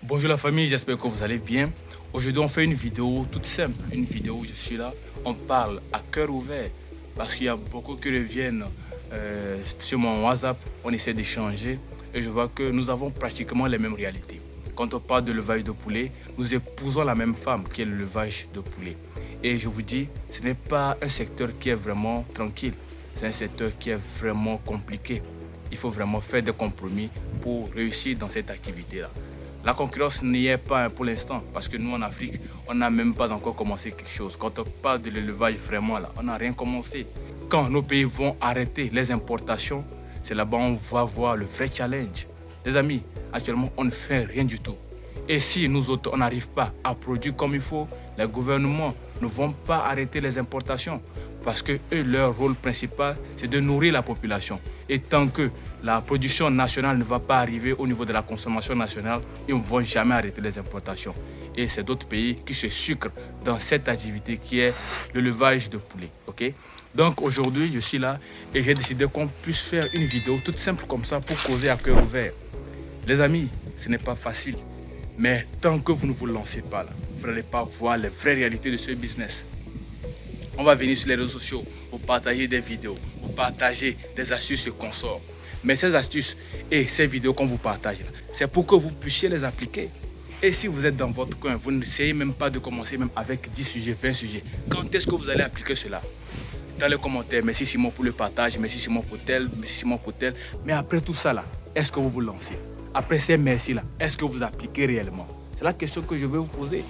Bonjour la famille, j'espère que vous allez bien. Aujourd'hui, on fait une vidéo toute simple, une vidéo où je suis là. On parle à cœur ouvert parce qu'il y a beaucoup qui reviennent sur mon WhatsApp. On essaie d'échanger et je vois que nous avons pratiquement les mêmes réalités. Quand on parle de l'élevage de poulet, nous épousons la même femme qui est l'élevage de poulet. Et je vous dis, ce n'est pas un secteur qui est vraiment tranquille. C'est un secteur qui est vraiment compliqué. Il faut vraiment faire des compromis pour réussir dans cette activité-là. La concurrence n'y est pas pour l'instant parce que nous en Afrique, on n'a même pas encore commencé quelque chose. Quand on parle de l'élevage vraiment là, on n'a rien commencé. Quand nos pays vont arrêter les importations, c'est là-bas on va voir le vrai challenge. Les amis, actuellement on ne fait rien du tout. Et si nous autres, on n'arrive pas à produire comme il faut, les gouvernements ne vont pas arrêter les importations parce que eux, leur rôle principal, c'est de nourrir la population. Et tant que la production nationale ne va pas arriver au niveau de la consommation nationale, ils ne vont jamais arrêter les importations. Et c'est d'autres pays qui se sucrent dans cette activité qui est l'élevage de poulet. Okay? Donc aujourd'hui, je suis là et j'ai décidé qu'on puisse faire une vidéo toute simple comme ça pour causer à cœur ouvert. Les amis, ce n'est pas facile. Mais tant que vous ne vous lancez pas là, vous n'allez pas voir les vraies réalités de ce business. On va venir sur les réseaux sociaux pour partager des vidéos, pour partager des astuces qu'on sort. Mais ces astuces et ces vidéos qu'on vous partage, c'est pour que vous puissiez les appliquer. Et si vous êtes dans votre coin, vous n'essayez même pas de commencer même avec 10 sujets, 20 sujets. Quand est-ce que vous allez appliquer cela? Dans les commentaires, merci Simon pour le partage, merci Simon pour tel, merci Simon pour tel. Mais après tout ça là, est-ce que vous vous lancez? Après ces merci là, est-ce que vous appliquez réellement? C'est la question que je vais vous poser.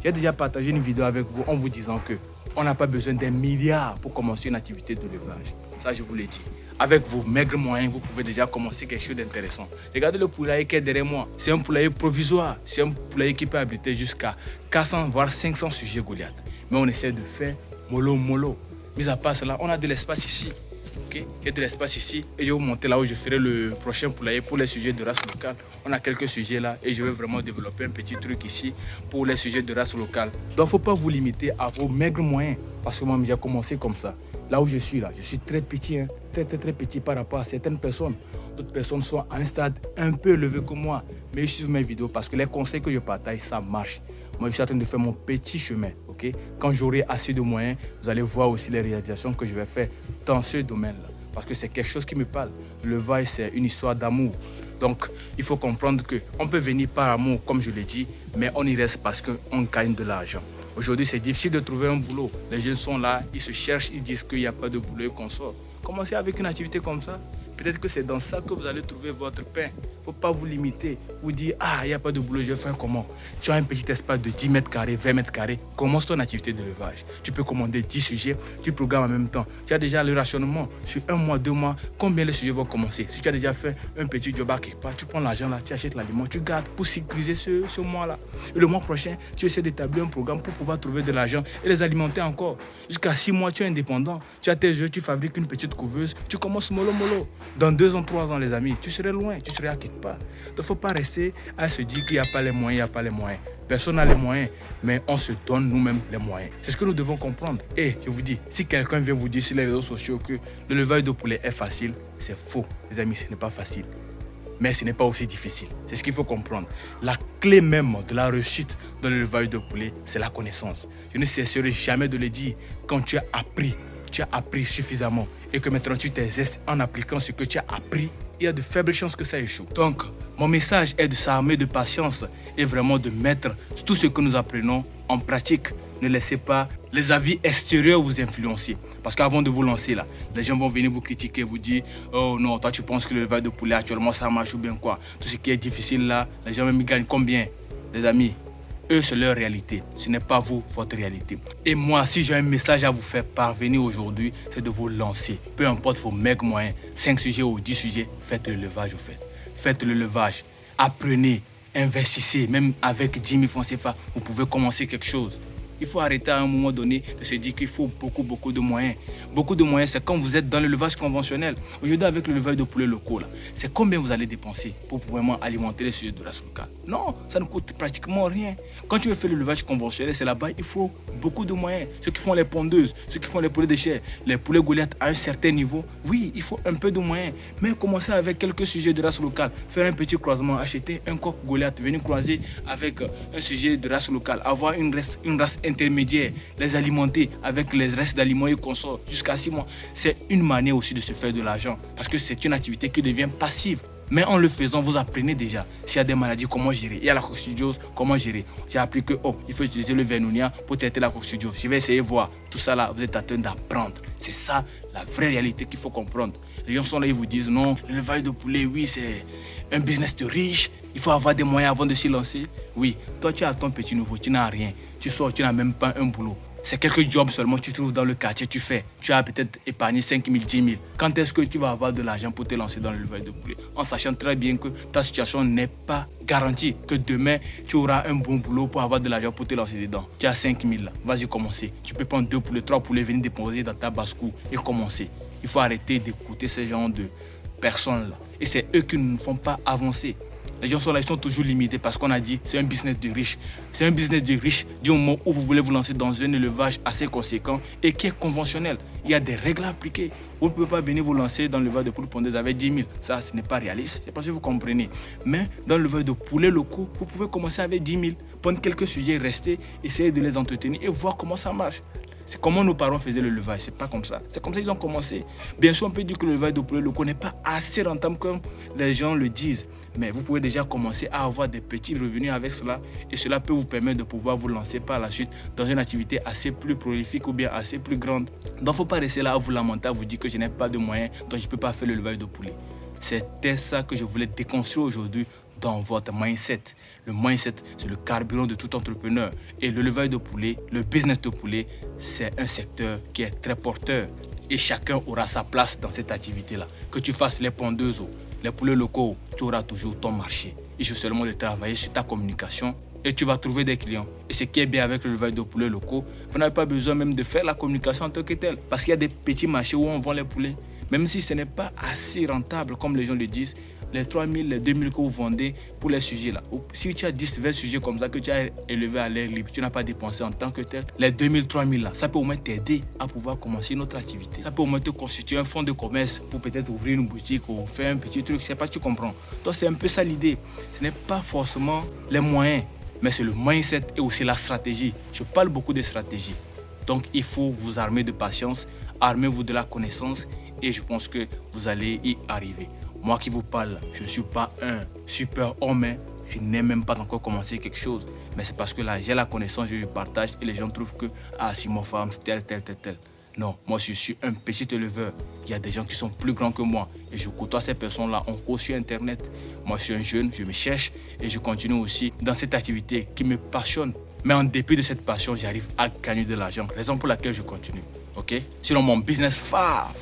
J'ai déjà partagé une vidéo avec vous en vous disant que on n'a pas besoin des milliards pour commencer une activité d'élevage. Ça, je vous l'ai dit. Avec vos maigres moyens, vous pouvez déjà commencer quelque chose d'intéressant. Regardez le poulailler qui est derrière moi. C'est un poulailler provisoire. C'est un poulailler qui peut abriter jusqu'à 400 voire 500 sujets Goliath. Mais on essaie de faire mollo. Mis à part cela, on a de l'espace ici. Okay? J'ai de l'espace ici et je vais vous montrer là où je ferai le prochain poulailler pour les sujets de race locale. On a quelques sujets là et je vais vraiment développer un petit truc ici pour les sujets de race locale. Donc il ne faut pas vous limiter à vos maigres moyens parce que moi j'ai commencé comme ça. Là où je suis là, je suis très petit, hein, très petit par rapport à certaines personnes. D'autres personnes sont à un stade un peu élevé que moi, mais je suis sur mes vidéos parce que les conseils que je partage, ça marche. Moi, je suis en train de faire mon petit chemin, ok? Quand j'aurai assez de moyens, vous allez voir aussi les réalisations que je vais faire dans ce domaine-là. Parce que c'est quelque chose qui me parle. Le vaille, c'est une histoire d'amour. Donc, il faut comprendre qu'on peut venir par amour, comme je l'ai dit, mais on y reste parce qu'on gagne de l'argent. Aujourd'hui, c'est difficile de trouver un boulot. Les jeunes sont là, ils se cherchent, ils disent qu'il n'y a pas de boulot et qu'on sort. Commencez avec une activité comme ça. Peut-être que c'est dans ça que vous allez trouver votre pain. Il ne faut pas vous limiter. Vous dire, ah, il n'y a pas de boulot, je vais faire comment? Tu as un petit espace de 10 mètres carrés, 20 mètres carrés. Commence ton activité d'élevage. Tu peux commander 10 sujets, tu programmes en même temps. Tu as déjà le rationnement sur 1 mois, 2 mois. Combien les sujets vont commencer? Si tu as déjà fait un petit job à quelque part, tu prends l'argent là, tu achètes l'aliment, tu gardes pour sécuriser ce mois-là. Et le mois prochain, tu essaies d'établir un programme pour pouvoir trouver de l'argent et les alimenter encore. Jusqu'à 6 mois, tu es indépendant. Tu as tes œufs, tu fabriques une petite couveuse, tu commences mollo. Dans 2 ans, 3 ans, les amis, tu serais loin, tu serais à quelque part. Donc, il ne faut pas rester à se dire qu'il n'y a pas les moyens, il n'y a pas les moyens. Personne n'a les moyens, mais on se donne nous-mêmes les moyens. C'est ce que nous devons comprendre. Et je vous dis, si quelqu'un vient vous dire sur les réseaux sociaux que l'élevage de poulet est facile, c'est faux. Les amis, ce n'est pas facile. Mais ce n'est pas aussi difficile. C'est ce qu'il faut comprendre. La clé même de la réussite dans l'élevage de poulet, c'est la connaissance. Je ne cesserai jamais de le dire. Quand tu as appris suffisamment et que maintenant tu t'exerces en appliquant ce que tu as appris, il y a de faibles chances que ça échoue. Donc, mon message est de s'armer de patience et vraiment de mettre tout ce que nous apprenons en pratique. Ne laissez pas les avis extérieurs vous influencer. Parce qu'avant de vous lancer là, les gens vont venir vous critiquer, vous dire « Oh non, toi tu penses que l'élevage de poulet actuellement ça marche ou bien quoi? Tout ce qui est difficile là, les gens même gagnent combien ?» Les amis, eux c'est leur réalité, ce n'est pas vous, votre réalité. Et moi, si j'ai un message à vous faire parvenir aujourd'hui, c'est de vous lancer. Peu importe vos maigres moyens, 5 sujets ou 10 sujets, faites l'élevage au fait. Faites l'élevage, apprenez, investissez, même avec 10 000 francs CFA, vous pouvez commencer quelque chose. Il faut arrêter à un moment donné de se dire qu'il faut beaucoup de moyens. Beaucoup de moyens, c'est quand vous êtes dans l'élevage conventionnel. Aujourd'hui, avec l'élevage de poulets locaux, c'est combien vous allez dépenser pour vraiment alimenter les sujets de race locale? Non, ça ne coûte pratiquement rien. Quand tu veux faire l'élevage conventionnel, c'est là-bas, il faut beaucoup de moyens. Ceux qui font les pondeuses, ceux qui font les poulets de chair, les poulets Goliath à un certain niveau, oui, il faut un peu de moyens. Mais commencer avec quelques sujets de race locale, faire un petit croisement, acheter un coq Goliath, venir croiser avec un sujet de race locale, avoir une race intermédiaire, les alimenter avec les restes d'aliments et consorts jusqu'à 6 mois. C'est une manière aussi de se faire de l'argent parce que c'est une activité qui devient passive. Mais en le faisant, vous apprenez déjà s'il y a des maladies, comment gérer. Il y a la coccidiose, comment gérer. J'ai appris que il faut utiliser le vernonia pour traiter la coccidiose. Je vais essayer de voir. Tout ça là, vous êtes en train d'apprendre. C'est ça la vraie réalité qu'il faut comprendre. Les gens sont là, ils vous disent non, l'élevage de poulet, oui, c'est un business de riche. Il faut avoir des moyens avant de s'y lancer. Oui, toi tu as ton petit nouveau, tu n'as rien. Tu sors, tu n'as même pas un boulot. C'est quelques jobs seulement que tu trouves dans le quartier, tu fais. Tu as peut-être épargné 5 000, 10 000. Quand est-ce que tu vas avoir de l'argent pour te lancer dans l'élevage de poulet? En sachant très bien que ta situation n'est pas garantie. Que demain, tu auras un bon boulot pour avoir de l'argent pour te lancer dedans. Tu as 5 000 là, vas-y commencer. Tu peux prendre 2 poulets, 3 poulets, venir déposer dans ta basse-cour et commencer. Il faut arrêter d'écouter ces gens de personnes là. Et c'est eux qui ne nous font pas avancer. Les gens sont là, ils sont toujours limités parce qu'on a dit c'est un business de riche. C'est un business de riche du moment où vous voulez vous lancer dans un élevage assez conséquent et qui est conventionnel. Il y a des règles à appliquer. Vous ne pouvez pas venir vous lancer dans l'élevage de poules pondeuses avec 10 000. Ça, ce n'est pas réaliste. Je pense que vous comprenez. Mais dans l'élevage de poulets locaux, vous pouvez commencer avec 10 000. Prendre quelques sujets, rester, essayer de les entretenir et voir comment ça marche. C'est comment nos parents faisaient l'élevage, c'est pas comme ça. C'est comme ça qu'ils ont commencé. Bien sûr, on peut dire que l'élevage de poulet locaux n'est pas assez rentable comme les gens le disent. Mais vous pouvez déjà commencer à avoir des petits revenus avec cela. Et cela peut vous permettre de pouvoir vous lancer par la suite dans une activité assez plus prolifique ou bien assez plus grande. Donc, il ne faut pas rester là à vous lamenter, à vous dire que je n'ai pas de moyens, donc je ne peux pas faire l'élevage de poulet. C'était ça que je voulais déconstruire aujourd'hui dans votre mindset. Le mindset, c'est le carburant de tout entrepreneur. Et l'élevage de poulet, le business de poulet, c'est un secteur qui est très porteur. Et chacun aura sa place dans cette activité-là. Que tu fasses les pondeuses, les poulets locaux, tu auras toujours ton marché. Il suffit seulement de travailler sur ta communication et tu vas trouver des clients. Et ce qui est bien avec l'élevage de poulets locaux, vous n'avez pas besoin même de faire la communication en tant que telle. Parce qu'il y a des petits marchés où on vend les poulets. Même si ce n'est pas assez rentable comme les gens le disent, les 3 000, les 2 000 que vous vendez pour les sujets là. Si tu as 10, 20 sujets comme ça que tu as élevés à l'air libre, tu n'as pas dépensé en tant que tel, les 2 000, 3 000 là, ça peut au moins t'aider à pouvoir commencer une autre activité. Ça peut au moins te constituer un fonds de commerce pour peut-être ouvrir une boutique ou faire un petit truc, je sais pas si tu comprends. Donc c'est un peu ça l'idée. Ce n'est pas forcément les moyens, mais c'est le mindset et aussi la stratégie. Je parle beaucoup de stratégie. Donc il faut vous armer de patience, armez-vous de la connaissance et je pense que vous allez y arriver. Moi qui vous parle, je ne suis pas un super homme, je n'ai même pas encore commencé quelque chose. Mais c'est parce que là, j'ai la connaissance, je partage et les gens trouvent que Simon Farms, tel. Non, moi je suis un petit éleveur. Il y a des gens qui sont plus grands que moi et je côtoie ces personnes-là, on court sur Internet. Moi je suis un jeune, je me cherche et je continue aussi dans cette activité qui me passionne. Mais en dépit de cette passion, j'arrive à gagner de l'argent, raison pour laquelle je continue. Ok? Sinon, mon business phare,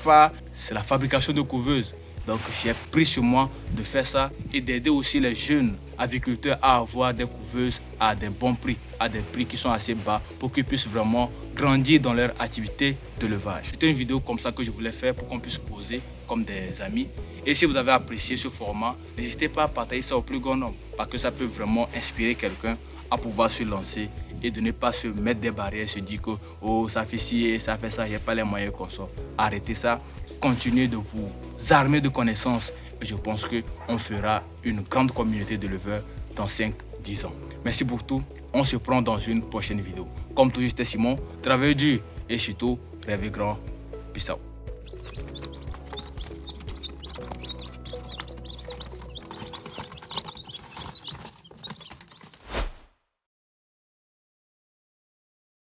c'est la fabrication de couveuses. Donc, j'ai pris sur moi de faire ça et d'aider aussi les jeunes agriculteurs à avoir des couveuses à des bons prix, à des prix qui sont assez bas pour qu'ils puissent vraiment grandir dans leur activité d'élevage. C'était une vidéo comme ça que je voulais faire pour qu'on puisse causer comme des amis. Et si vous avez apprécié ce format, n'hésitez pas à partager ça au plus grand nombre parce que ça peut vraiment inspirer quelqu'un à pouvoir se lancer et de ne pas se mettre des barrières, se dire que oh, ça fait ci et ça fait ça, il n'y a pas les moyens qu'on sort. Arrêtez ça, continuez de vous armer de connaissances et je pense qu'on fera une grande communauté d'éleveurs dans 5-10 ans. Merci pour tout, on se prend dans une prochaine vidéo. Comme toujours, c'était Simon, travaillez dur et surtout, rêvez grand. Peace out.